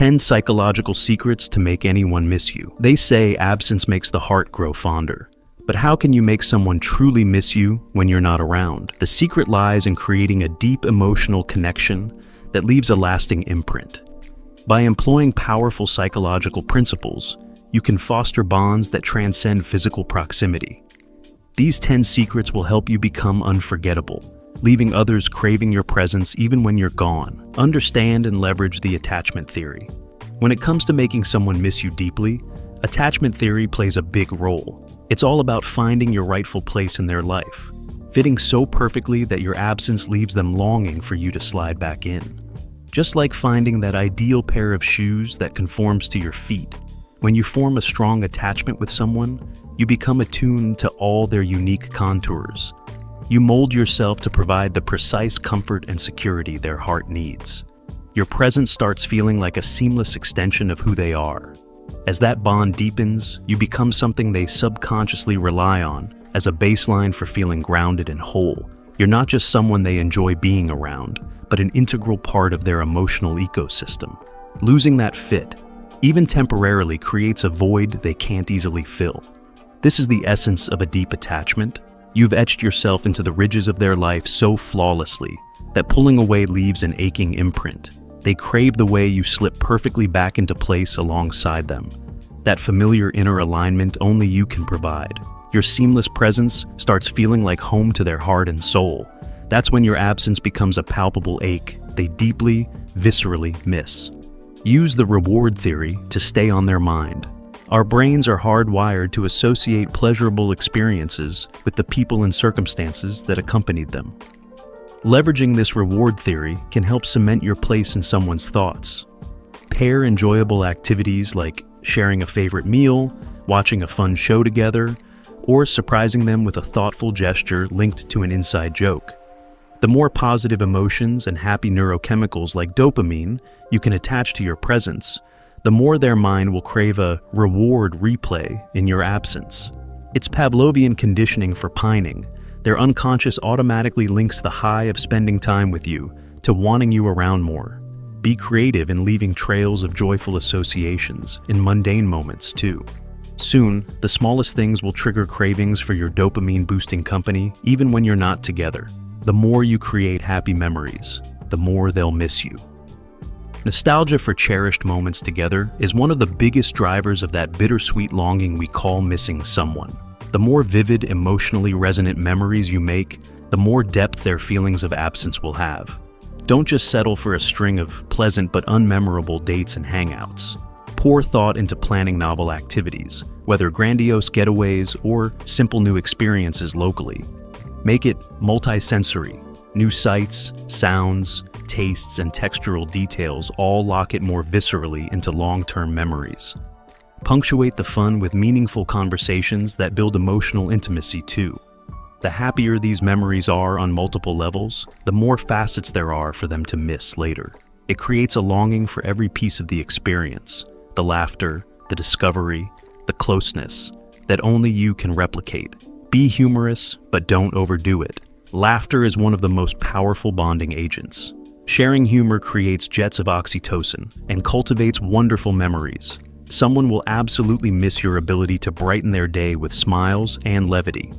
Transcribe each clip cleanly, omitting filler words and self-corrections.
10 psychological secrets to make anyone miss you. They say absence makes the heart grow fonder. But how can you make someone truly miss you when you're not around? The secret lies in creating a deep emotional connection that leaves a lasting imprint. By employing powerful psychological principles, you can foster bonds that transcend physical proximity. These 10 secrets will help you become unforgettable, leaving others craving your presence even when you're gone. Understand and leverage the attachment theory. When it comes to making someone miss you deeply, attachment theory plays a big role. It's all about finding your rightful place in their life, fitting so perfectly that your absence leaves them longing for you to slide back in. Just like finding that ideal pair of shoes that conforms to your feet. When you form a strong attachment with someone, you become attuned to all their unique contours. You mold yourself to provide the precise comfort and security their heart needs. Your presence starts feeling like a seamless extension of who they are. As that bond deepens, you become something they subconsciously rely on as a baseline for feeling grounded and whole. You're not just someone they enjoy being around, but an integral part of their emotional ecosystem. Losing that fit, even temporarily, creates a void they can't easily fill. This is the essence of a deep attachment. You've etched yourself into the ridges of their life so flawlessly that pulling away leaves an aching imprint. They crave the way you slip perfectly back into place alongside them. That familiar inner alignment only you can provide. Your seamless presence starts feeling like home to their heart and soul. That's when your absence becomes a palpable ache they deeply, viscerally miss. Use the reward theory to stay on their mind. Our brains are hardwired to associate pleasurable experiences with the people and circumstances that accompanied them. Leveraging this reward theory can help cement your place in someone's thoughts. Pair enjoyable activities like sharing a favorite meal, watching a fun show together, or surprising them with a thoughtful gesture linked to an inside joke. The more positive emotions and happy neurochemicals like dopamine you can attach to your presence, the more their mind will crave a reward replay in your absence. It's Pavlovian conditioning for pining. Their unconscious automatically links the high of spending time with you to wanting you around more. Be creative in leaving trails of joyful associations in mundane moments too. Soon, the smallest things will trigger cravings for your dopamine-boosting company even when you're not together. The more you create happy memories, the more they'll miss you. Nostalgia for cherished moments together is one of the biggest drivers of that bittersweet longing we call missing someone. The more vivid, emotionally resonant memories you make, the more depth their feelings of absence will have. Don't just settle for a string of pleasant but unmemorable dates and hangouts. Pour thought into planning novel activities, whether grandiose getaways or simple new experiences locally. Make it multi-sensory. New sights, sounds, tastes, and textural details all lock it more viscerally into long-term memories. Punctuate the fun with meaningful conversations that build emotional intimacy too. The happier these memories are on multiple levels, the more facets there are for them to miss later. It creates a longing for every piece of the experience, the laughter, the discovery, the closeness, that only you can replicate. Be humorous, but don't overdo it. Laughter is one of the most powerful bonding agents. Sharing humor creates jets of oxytocin and cultivates wonderful memories. Someone will absolutely miss your ability to brighten their day with smiles and levity.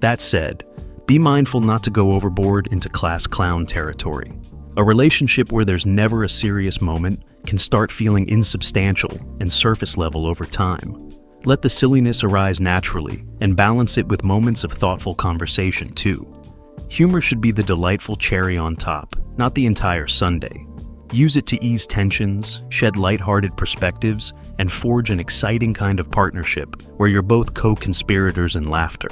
That said, be mindful not to go overboard into class clown territory. A relationship where there's never a serious moment can start feeling insubstantial and surface level over time. Let the silliness arise naturally and balance it with moments of thoughtful conversation too. Humor should be the delightful cherry on top, not the entire sundae. Use it to ease tensions, shed lighthearted perspectives, and forge an exciting kind of partnership where you're both co-conspirators in laughter.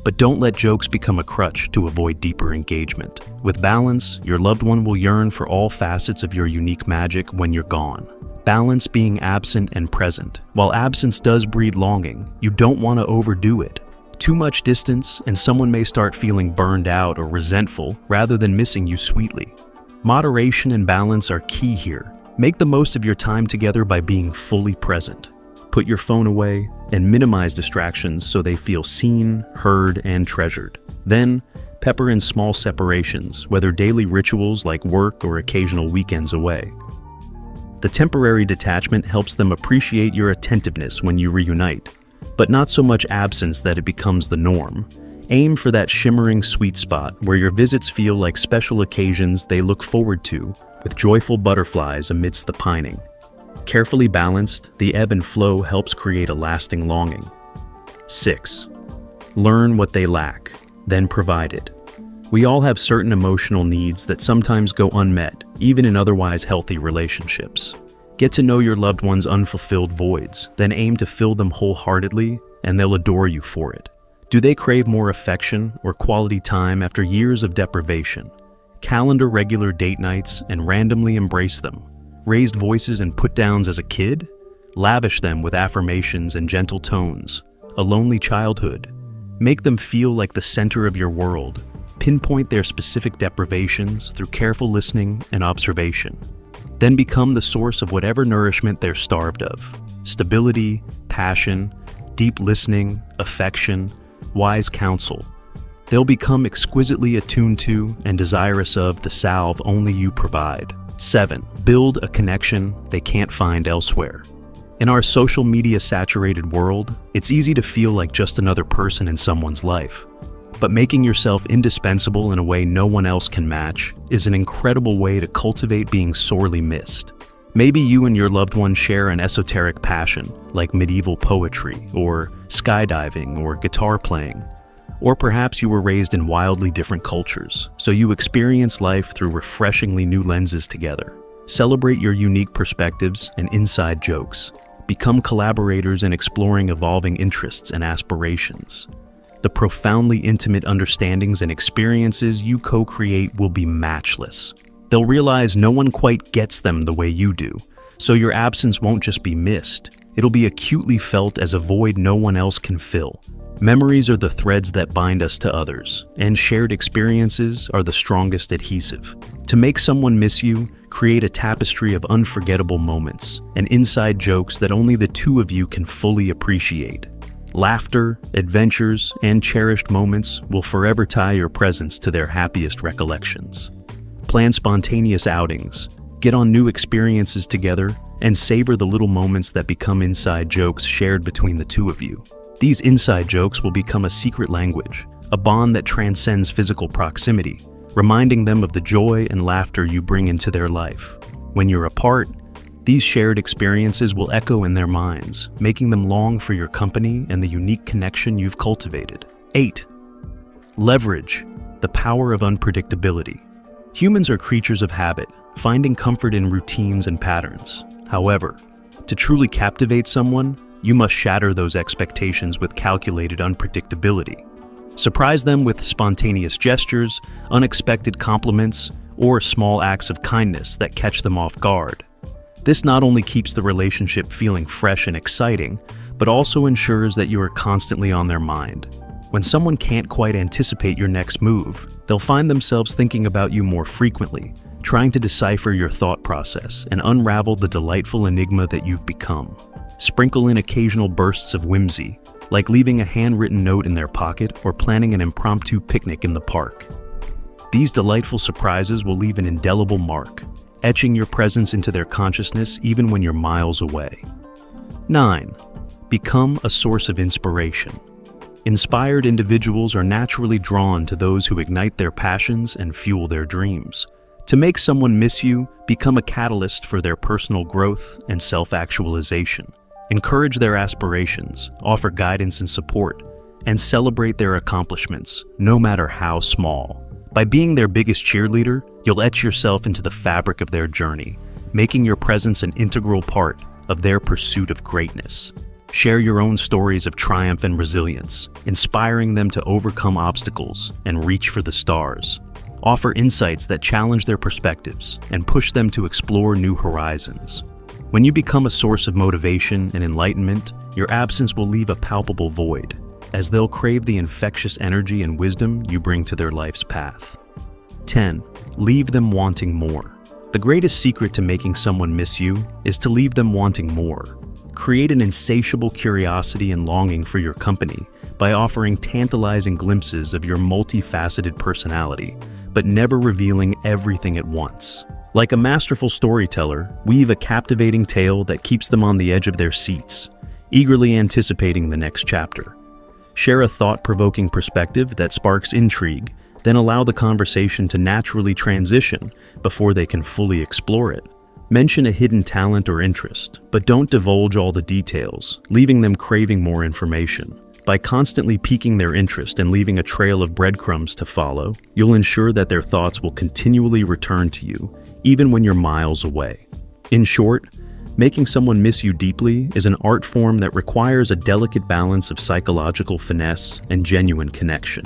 But don't let jokes become a crutch to avoid deeper engagement. With balance, your loved one will yearn for all facets of your unique magic when you're gone. Balance being absent and present. While absence does breed longing, you don't want to overdo it. Too much distance, and someone may start feeling burned out or resentful rather than missing you sweetly. Moderation and balance are key here. Make the most of your time together by being fully present. Put your phone away and minimize distractions so they feel seen, heard, and treasured. Then, pepper in small separations, whether daily rituals like work or occasional weekends away. The temporary detachment helps them appreciate your attentiveness when you reunite, but not so much absence that it becomes the norm. Aim for that shimmering sweet spot where your visits feel like special occasions they look forward to, with joyful butterflies amidst the pining. Carefully balanced, the ebb and flow helps create a lasting longing. 6. Learn what they lack, then provide it. We all have certain emotional needs that sometimes go unmet, even in otherwise healthy relationships. Get to know your loved one's unfulfilled voids, then aim to fill them wholeheartedly, and they'll adore you for it. Do they crave more affection or quality time after years of deprivation? Calendar regular date nights and randomly embrace them. Raised voices and put-downs as a kid? Lavish them with affirmations and gentle tones. A lonely childhood? Make them feel like the center of your world. Pinpoint their specific deprivations through careful listening and observation. Then become the source of whatever nourishment they're starved of. Stability, passion, deep listening, affection, wise counsel. They'll become exquisitely attuned to and desirous of the salve only you provide. 7. Build a connection they can't find elsewhere. In our social media saturated world, it's easy to feel like just another person in someone's life. But making yourself indispensable in a way no one else can match is an incredible way to cultivate being sorely missed. Maybe you and your loved one share an esoteric passion, like medieval poetry, or skydiving, or guitar playing. Or perhaps you were raised in wildly different cultures, so you experience life through refreshingly new lenses together. Celebrate your unique perspectives and inside jokes. Become collaborators in exploring evolving interests and aspirations. The profoundly intimate understandings and experiences you co-create will be matchless. They'll realize no one quite gets them the way you do, so your absence won't just be missed. It'll be acutely felt as a void no one else can fill. Memories are the threads that bind us to others, and shared experiences are the strongest adhesive. To make someone miss you, create a tapestry of unforgettable moments and inside jokes that only the two of you can fully appreciate. Laughter, adventures, and cherished moments will forever tie your presence to their happiest recollections. Plan spontaneous outings, get on new experiences together, and savor the little moments that become inside jokes shared between the two of you. These inside jokes will become a secret language, a bond that transcends physical proximity, reminding them of the joy and laughter you bring into their life. When you're apart, these shared experiences will echo in their minds, making them long for your company and the unique connection you've cultivated. 8. Leverage the power of unpredictability. Humans are creatures of habit, finding comfort in routines and patterns. However, to truly captivate someone, you must shatter those expectations with calculated unpredictability. Surprise them with spontaneous gestures, unexpected compliments, or small acts of kindness that catch them off guard. This not only keeps the relationship feeling fresh and exciting, but also ensures that you are constantly on their mind. When someone can't quite anticipate your next move, they'll find themselves thinking about you more frequently, trying to decipher your thought process and unravel the delightful enigma that you've become. Sprinkle in occasional bursts of whimsy, like leaving a handwritten note in their pocket or planning an impromptu picnic in the park. These delightful surprises will leave an indelible mark, etching your presence into their consciousness even when you're miles away. 9. Become a source of inspiration. Inspired individuals are naturally drawn to those who ignite their passions and fuel their dreams. To make someone miss you, become a catalyst for their personal growth and self-actualization. Encourage their aspirations, offer guidance and support, and celebrate their accomplishments, no matter how small. By being their biggest cheerleader, you'll etch yourself into the fabric of their journey, making your presence an integral part of their pursuit of greatness. Share your own stories of triumph and resilience, inspiring them to overcome obstacles and reach for the stars. Offer insights that challenge their perspectives and push them to explore new horizons. When you become a source of motivation and enlightenment, your absence will leave a palpable void, as they'll crave the infectious energy and wisdom you bring to their life's path. 10. Leave them wanting more. The greatest secret to making someone miss you is to leave them wanting more. Create an insatiable curiosity and longing for your company by offering tantalizing glimpses of your multifaceted personality, but never revealing everything at once. Like a masterful storyteller, weave a captivating tale that keeps them on the edge of their seats, eagerly anticipating the next chapter. Share a thought-provoking perspective that sparks intrigue, then allow the conversation to naturally transition before they can fully explore it. Mention a hidden talent or interest, but don't divulge all the details, leaving them craving more information. By constantly piquing their interest and leaving a trail of breadcrumbs to follow, you'll ensure that their thoughts will continually return to you, even when you're miles away. In short, making someone miss you deeply is an art form that requires a delicate balance of psychological finesse and genuine connection.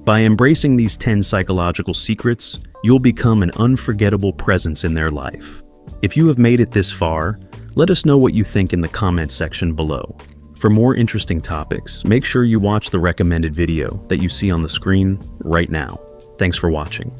By embracing these 10 psychological secrets, you'll become an unforgettable presence in their life. If you have made it this far, let us know what you think in the comments section below. For more interesting topics, make sure you watch the recommended video that you see on the screen right now. Thanks for watching.